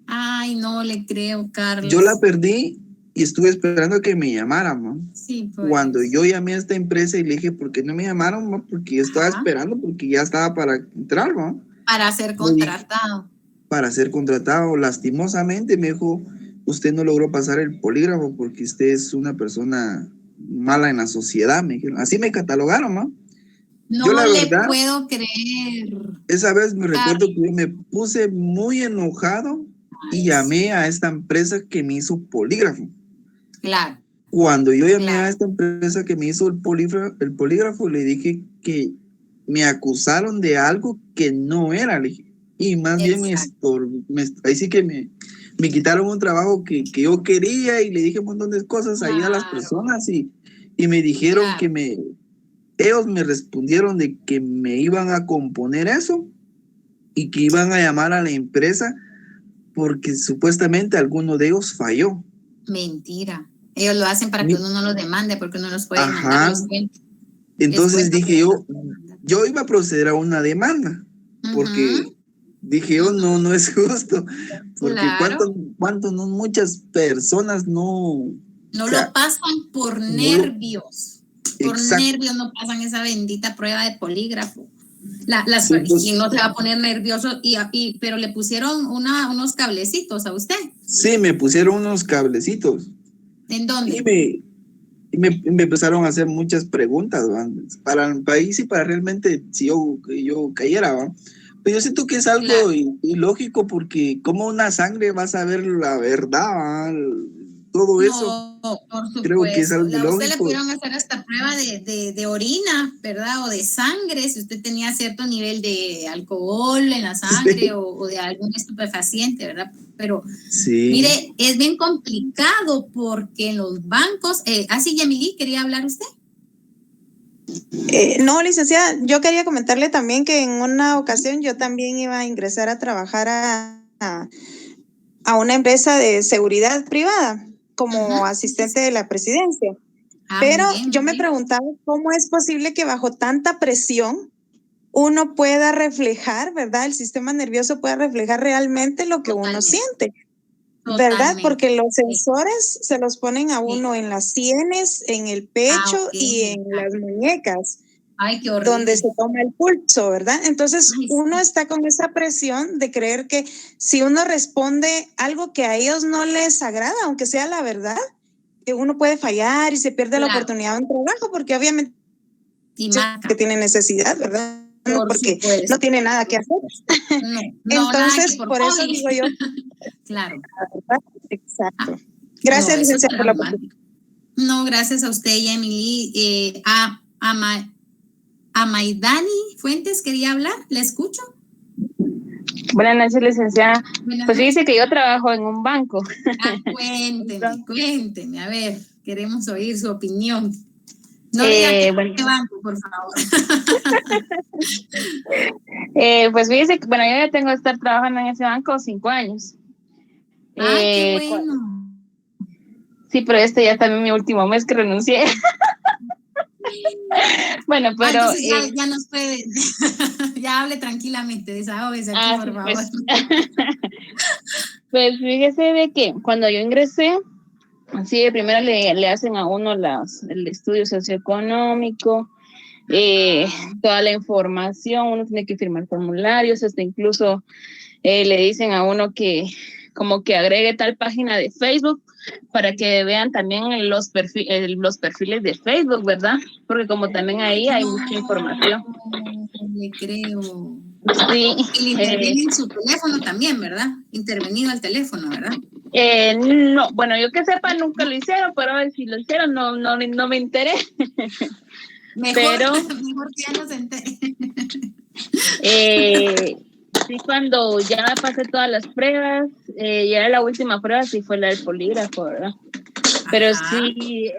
Ay, no le creo, Carlos. Yo la perdí y estuve esperando que me llamaran, ¿no? Sí, pues. Cuando yo llamé a esta empresa y le dije, ¿por qué no me llamaron, no? Porque yo estaba esperando, porque ya estaba para entrar, ¿no? Para ser contratado. Para ser contratado. Lastimosamente me dijo, usted no logró pasar el polígrafo porque usted es una persona mala en la sociedad, me dijeron. Así me catalogaron, ¿no? No yo, la le verdad, puedo creer. Esa vez me recuerdo que yo me puse muy enojado y llamé a esta empresa que me hizo polígrafo. Claro. Cuando yo llamé a esta empresa que me hizo el polígrafo, le dije que me acusaron de algo que no era, le dije. Y más bien ahí sí que me quitaron un trabajo que yo quería y le dije un montón de cosas ahí a las personas y me dijeron que ellos me respondieron de que me iban a componer eso y que iban a llamar a la empresa porque supuestamente alguno de ellos falló. Mentira. Ellos lo hacen para que uno no los demande porque uno los puede mandar los cuentos. Entonces dije yo iba a proceder a una demanda porque dije yo no es justo porque cuánto no muchas personas no lo pasan por nervios. Por nervios no pasan esa bendita prueba de polígrafo. Y no se va a poner nervioso, pero le pusieron unos cablecitos a usted. Sí, me pusieron unos cablecitos. ¿En dónde? me empezaron a hacer muchas preguntas, ¿va? Para el país y para realmente si yo cayera, ¿va? Pero yo siento que es algo ilógico porque como una sangre vas a ver la verdad, ¿va? Todo eso. No, por supuesto. Creo que es algo A usted le ilógico. pudieron hacer hasta prueba de orina, ¿verdad? O de sangre, si usted tenía cierto nivel de alcohol en la sangre, sí, o de algún estupefaciente, ¿verdad? Pero, sí, mire, es bien complicado porque en los bancos, así, Yamili, ¿quería hablar usted? No, licenciada, yo quería comentarle también que en una ocasión yo también iba a ingresar a trabajar a una empresa de seguridad privada como asistente de la presidencia. Pero yo me preguntaba cómo es posible que bajo tanta presión uno pueda reflejar, ¿verdad? El sistema nervioso pueda reflejar realmente lo que uno siente, ¿verdad? Porque los sensores se los ponen a uno en las sienes, en el pecho y en las muñecas. Ay, qué horrible. Donde se toma el pulso, ¿verdad? Entonces, uno está con esa presión de creer que si uno responde algo que a ellos no les agrada, aunque sea la verdad, que uno puede fallar y se pierde la oportunidad de un trabajo, porque obviamente que tiene necesidad, ¿verdad? No, porque no tiene nada que hacer. No, entonces, por eso digo yo. Claro. Exacto. Gracias, licenciada, por la oportunidad. No, gracias a usted, Emily. A Maidani Fuentes quería hablar, ¿le escucho? Buenas noches, licenciada. Pues dice que yo trabajo en un banco. Cuénteme, a ver, queremos oír su opinión. No diga que qué banco, por favor. Pues fíjese que, bueno, yo ya tengo que estar trabajando en ese banco 5 años. Qué bueno. Sí, pero este ya también mi último mes que renuncié. Bueno, pero ya nos puede, ya hable tranquilamente, desahógese aquí, por favor. Pues fíjese de que cuando yo ingresé, sí, primero le hacen a uno el estudio socioeconómico, toda la información, uno tiene que firmar formularios, hasta incluso le dicen a uno que como que agregue tal página de Facebook para que vean también los perfiles de Facebook, ¿verdad? Porque como también ahí hay mucha información. Le creo. Sí. Y interviene en su teléfono también, ¿verdad? Intervenido al teléfono, ¿verdad? No, bueno, yo que sepa nunca lo hicieron, pero si lo hicieron no me enteré. Mejor que ya no se entere. Sí, cuando ya pasé todas las pruebas, ya la última prueba sí fue la del polígrafo, ¿verdad? Pero sí,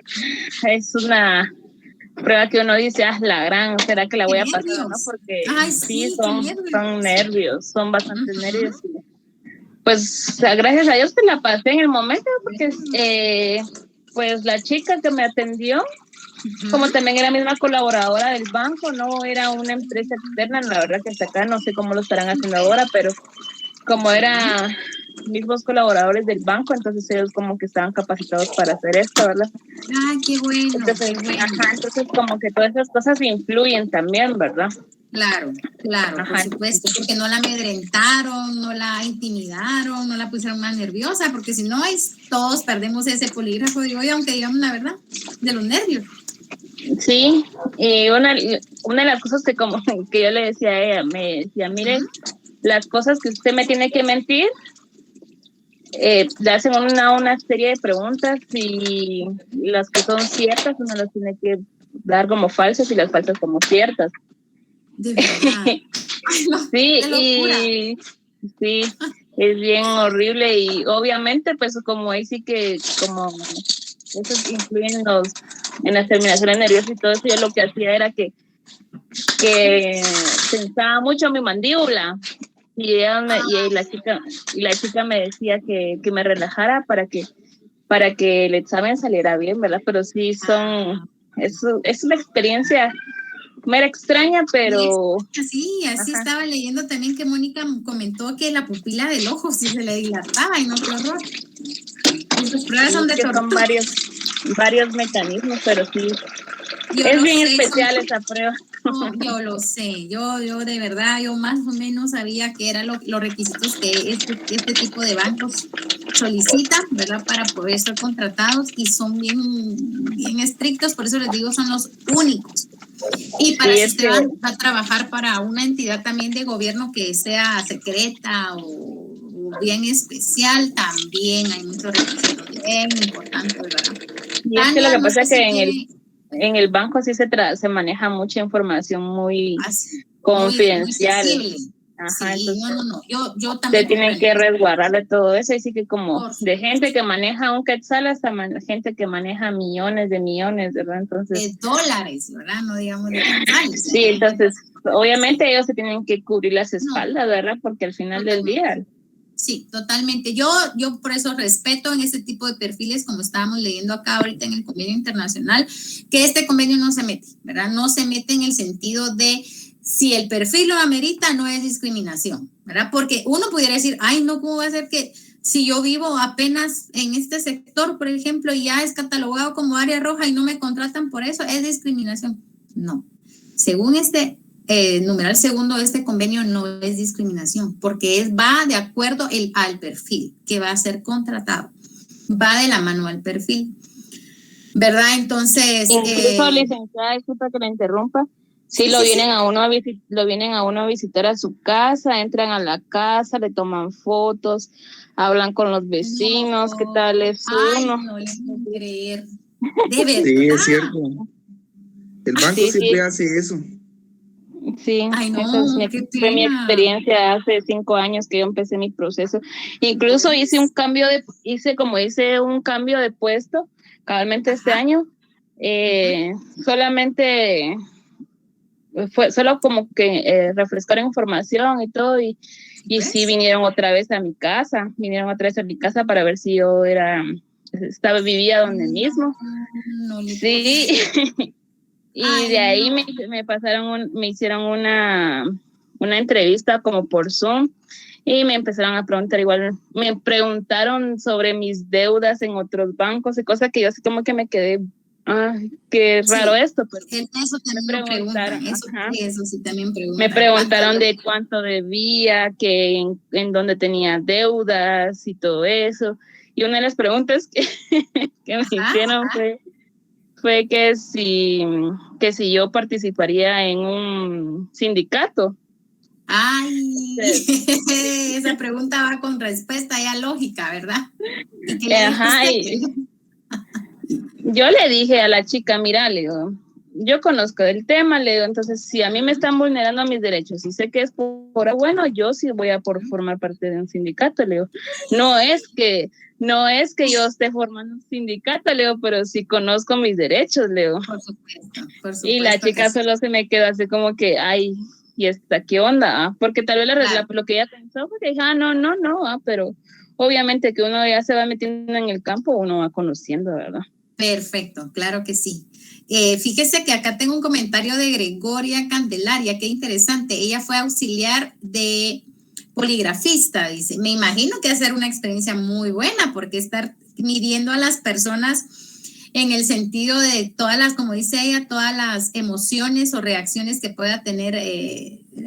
es una prueba que uno dice, la gran, ¿será que la voy a pasar o no? Porque sí, son nervios, son bastantes nervios. Pues gracias a Dios que la pasé en el momento, porque pues la chica que me atendió, como también era misma colaboradora del banco, no era una empresa externa, la verdad que hasta acá no sé cómo lo estarán haciendo ahora, pero como eran mismos colaboradores del banco, entonces ellos como que estaban capacitados para hacer esto, ¿verdad? Qué bueno. Entonces, entonces como que todas esas cosas influyen también, ¿verdad? Claro, por supuesto, porque no la amedrentaron, no la intimidaron, no la pusieron más nerviosa, porque si no, todos perdemos ese polígrafo, digo yo, aunque digamos la verdad, de los nervios. Sí, una de las cosas que como que yo le decía a ella, me decía, mire, las cosas que usted me tiene que mentir, le hacen una serie de preguntas y las que son ciertas uno las tiene que dar como falsas y las falsas como ciertas. De verdad. Sí, sí, es bien horrible y obviamente pues como ahí sí que como eso influye en las terminaciones nerviosas y todo eso, yo lo que hacía era que tensaba mucho mi mandíbula y la chica me decía que me relajara para que el examen saliera bien, ¿verdad? Pero sí es una experiencia mera extraña, pero sí, así estaba leyendo también que Mónica comentó que la pupila del ojo sí se le dilataba y no, qué horror. Esas pruebas son de tortura. Son varios mecanismos, pero sí es bien especial esa prueba. No, yo lo sé, yo de verdad, yo más o menos sabía que eran los requisitos que este tipo de bancos solicitan, ¿verdad? Para poder ser contratados y son bien estrictos, por eso les digo, son los únicos. Y para si usted va a trabajar para una entidad también de gobierno que sea secreta o bien especial, también hay muchos requisitos bien importantes, ¿verdad? Y es que lo que pasa es que en el banco sí se maneja mucha información muy confidencial. Muy ajá, sí, entonces, no. Yo también. Se tienen que resguardar de todo eso. Así que como de gente que maneja un quetzal hasta gente que maneja millones, ¿verdad? Entonces. De dólares, ¿verdad? No digamos de quetzales. Sí, entonces, obviamente ellos se tienen que cubrir las espaldas, ¿verdad? Porque al final del día. Sí, totalmente. Yo por eso respeto en este tipo de perfiles, como estábamos leyendo acá ahorita en el convenio internacional, que este convenio no se mete, ¿verdad? No se mete en el sentido de si el perfil lo amerita, no es discriminación, ¿verdad? Porque uno pudiera decir, ay, no, ¿cómo va a ser que si yo vivo apenas en este sector, por ejemplo, y ya es catalogado como área roja y no me contratan por eso, es discriminación? No. Según este numeral segundo de este convenio no es discriminación, porque va de acuerdo al perfil que va a ser contratado, va de la mano al perfil, ¿verdad? Entonces, incluso licenciada, disculpa que la interrumpa, lo vienen a uno a visitar a su casa, entran a la casa, le toman fotos, hablan con los vecinos, ¿qué tal es uno? No le puedo creer. De verdad. Sí, es cierto. El banco siempre hace eso. Sí, ay, no, fue mi experiencia hace 5 años que yo empecé mi proceso. Incluso hice un cambio de puesto, cabalmente este año. Solamente fue solo como que refrescar información y todo, y sí vinieron otra vez a mi casa para ver si yo vivía donde mismo. Sí. Y de ahí me hicieron una entrevista como por Zoom y me empezaron a preguntar me preguntaron sobre mis deudas en otros bancos y cosas que yo así como que me quedé, qué raro esto. Pero eso también me preguntaron, eso sí también preguntan. Me preguntaron de cuánto debía, que en dónde tenía deudas y todo eso. Y una de las preguntas que me hicieron fue que si yo participaría en un sindicato. Ay, esa pregunta va con respuesta ya lógica, ¿verdad? Yo le dije a la chica, mira, le digo, yo conozco el tema, le digo, entonces si a mí me están vulnerando mis derechos y sé que es bueno, yo sí voy a formar parte de un sindicato, le digo. No es que yo esté formando un sindicato, Leo, pero sí conozco mis derechos, Leo. Por supuesto. Y la chica solo se me quedó así como que, ay, ¿y esta qué onda? Porque tal vez lo que ella pensó fue que dije, no, pero obviamente que uno ya se va metiendo en el campo, uno va conociendo, ¿verdad? Perfecto, claro que sí. Fíjese que acá tengo un comentario de Gregoria Candelaria, qué interesante. Ella fue auxiliar de poligrafista, dice. Me imagino que va a ser una experiencia muy buena porque estar midiendo a las personas en el sentido de todas las, como dice ella, todas las emociones o reacciones que pueda tener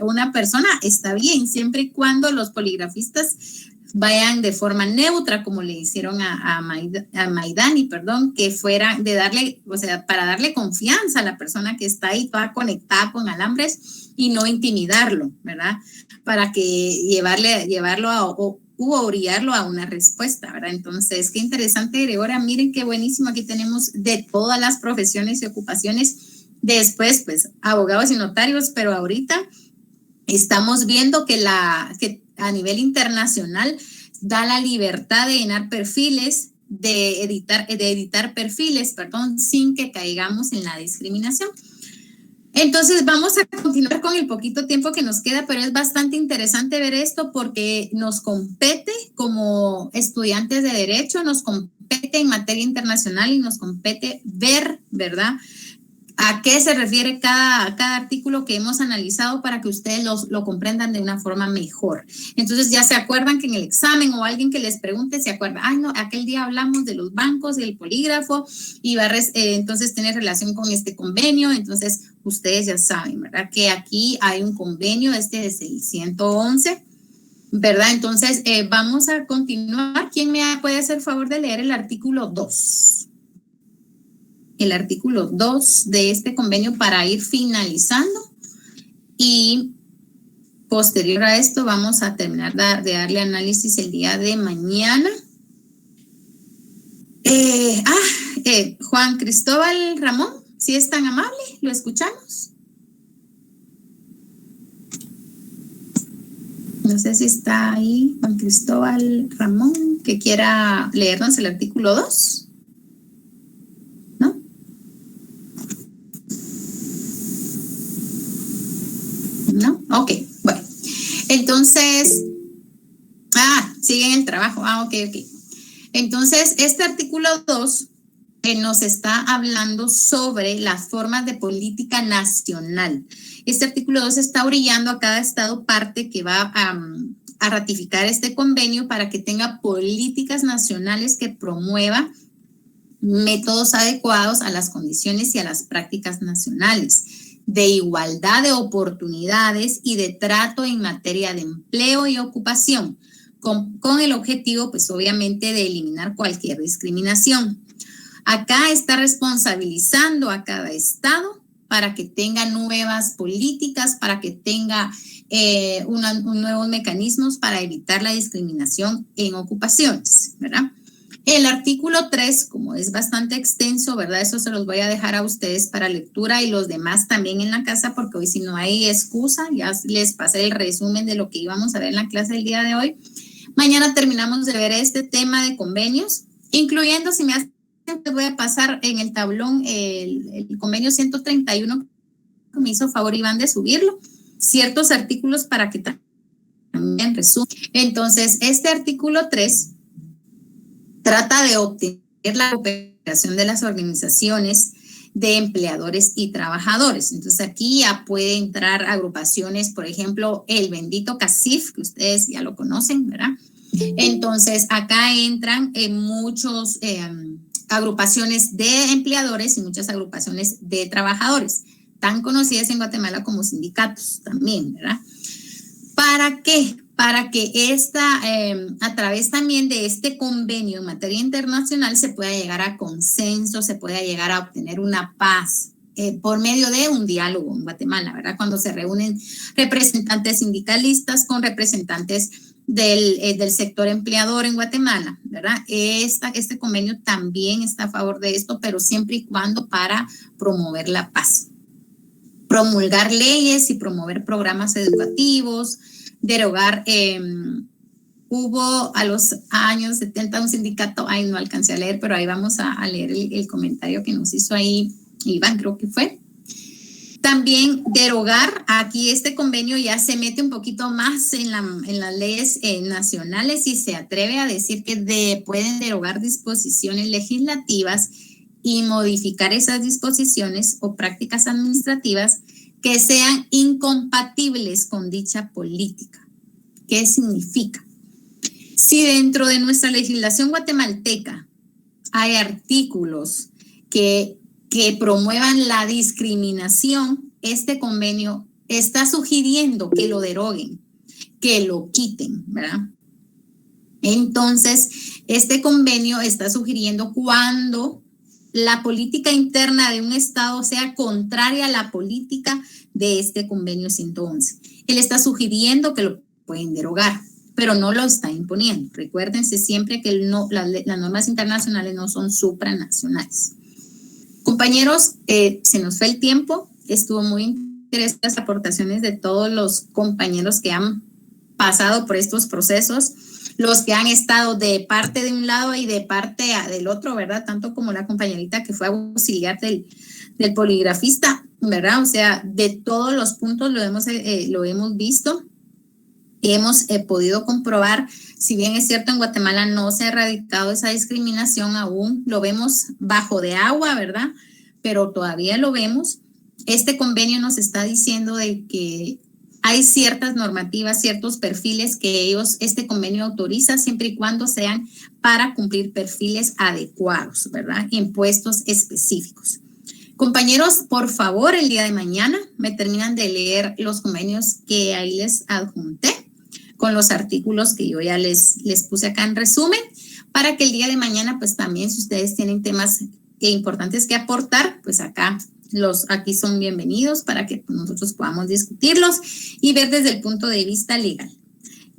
una persona, está bien, siempre y cuando los poligrafistas vayan de forma neutra, como le hicieron a Maidani, que fuera de darle, o sea, para darle confianza a la persona que está ahí, toda conectada con alambres y no intimidarlo, ¿verdad? Para que llevarlo o orillarlo a una respuesta, ¿verdad? Entonces, qué interesante, Gregoria, miren qué buenísimo, aquí tenemos de todas las profesiones y ocupaciones, después, pues, abogados y notarios, pero ahorita estamos viendo que a nivel internacional da la libertad de llenar perfiles, de editar perfiles, sin que caigamos en la discriminación. Entonces vamos a continuar con el poquito tiempo que nos queda, pero es bastante interesante ver esto porque nos compete como estudiantes de Derecho, nos compete en materia internacional y nos compete ver, ¿verdad?, a qué se refiere cada artículo que hemos analizado para que ustedes lo comprendan de una forma mejor. Entonces ya se acuerdan que en el examen o alguien que les pregunte se acuerda, aquel día hablamos de los bancos, del polígrafo y va a entonces tener relación con este convenio. Entonces ustedes ya saben, ¿verdad?, que aquí hay un convenio de 611 ¿verdad? Entonces, vamos a continuar. ¿Quién me puede hacer favor de leer el artículo 2? El artículo 2 de este convenio para ir finalizando. Y posterior a esto vamos a terminar de darle análisis el día de mañana. Juan Cristóbal Ramón, si es tan amable, lo escuchamos. No sé si está ahí Juan Cristóbal Ramón, que quiera leernos el artículo 2. ¿No? ¿No? Ok, bueno. Entonces, sigue en el trabajo. Ok. Entonces, este artículo 2 nos está hablando sobre las formas de política nacional. Este artículo 2 está orillando a cada estado parte que va a ratificar este convenio para que tenga políticas nacionales que promueva métodos adecuados a las condiciones y a las prácticas nacionales, de igualdad de oportunidades y de trato en materia de empleo y ocupación, con el objetivo, pues obviamente, de eliminar cualquier discriminación. Acá está responsabilizando a cada estado para que tenga nuevas políticas, para que tenga nuevos mecanismos para evitar la discriminación en ocupaciones, ¿verdad? El artículo 3, como es bastante extenso, ¿verdad? Eso se los voy a dejar a ustedes para lectura y los demás también en la casa, porque hoy si no hay excusa, ya les pasé el resumen de lo que íbamos a ver en la clase del día de hoy. Mañana terminamos de ver este tema de convenios, incluyendo, si me hacen, te voy a pasar en el tablón el convenio 131, que me hizo favor Iván de subirlo, ciertos artículos para que también resumen. Entonces, este artículo 3 trata de obtener la cooperación de las organizaciones de empleadores y trabajadores. Entonces, aquí ya puede entrar agrupaciones, por ejemplo, el bendito CACIF, que ustedes ya lo conocen, ¿verdad? Entonces, acá entran muchos agrupaciones de empleadores y muchas agrupaciones de trabajadores, tan conocidas en Guatemala como sindicatos también, ¿verdad? ¿Para qué? Para que a través también de este convenio en materia internacional se pueda llegar a consenso, se pueda llegar a obtener una paz por medio de un diálogo en Guatemala, ¿verdad? Cuando se reúnen representantes sindicalistas con representantes del sector empleador en Guatemala, ¿verdad? Este convenio también está a favor de esto, pero siempre y cuando para promover la paz, promulgar leyes y promover programas educativos, derogar. Hubo a los años 70 un sindicato, no alcancé a leer, pero ahí vamos a leer el comentario que nos hizo ahí Iván, creo que fue. También derogar, aquí este convenio ya se mete un poquito más en las leyes nacionales y se atreve a decir que pueden derogar disposiciones legislativas y modificar esas disposiciones o prácticas administrativas que sean incompatibles con dicha política. ¿Qué significa? Si dentro de nuestra legislación guatemalteca hay artículos que promuevan la discriminación, este convenio está sugiriendo que lo deroguen, que lo quiten, ¿verdad? Entonces, este convenio está sugiriendo cuando la política interna de un estado sea contraria a la política de este convenio 111. Él está sugiriendo que lo pueden derogar, pero no lo está imponiendo. Recuérdense siempre que las normas internacionales no son supranacionales. Compañeros, se nos fue el tiempo, estuvo muy interesante las aportaciones de todos los compañeros que han pasado por estos procesos, los que han estado de parte de un lado y de parte del otro, ¿verdad? Tanto como la compañerita que fue auxiliar del poligrafista, ¿verdad? O sea, de todos los puntos lo hemos visto. Hemos podido comprobar, si bien es cierto en Guatemala no se ha erradicado esa discriminación aún, lo vemos bajo de agua, ¿verdad? Pero todavía lo vemos. Este convenio nos está diciendo de que hay ciertas normativas, ciertos perfiles que este convenio autoriza siempre y cuando sean para cumplir perfiles adecuados, ¿verdad? En puestos específicos. Compañeros, por favor, el día de mañana me terminan de leer los convenios que ahí les adjunté. con los artículos que yo ya les puse acá en resumen, para que el día de mañana, pues también, si ustedes tienen temas importantes que aportar, pues aquí son bienvenidos para que nosotros podamos discutirlos y ver desde el punto de vista legal.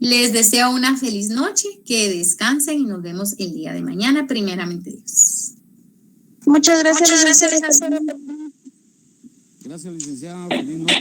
Les deseo una feliz noche, que descansen y nos vemos el día de mañana, primeramente Dios. Muchas gracias. Gracias, licenciada. Feliz noche.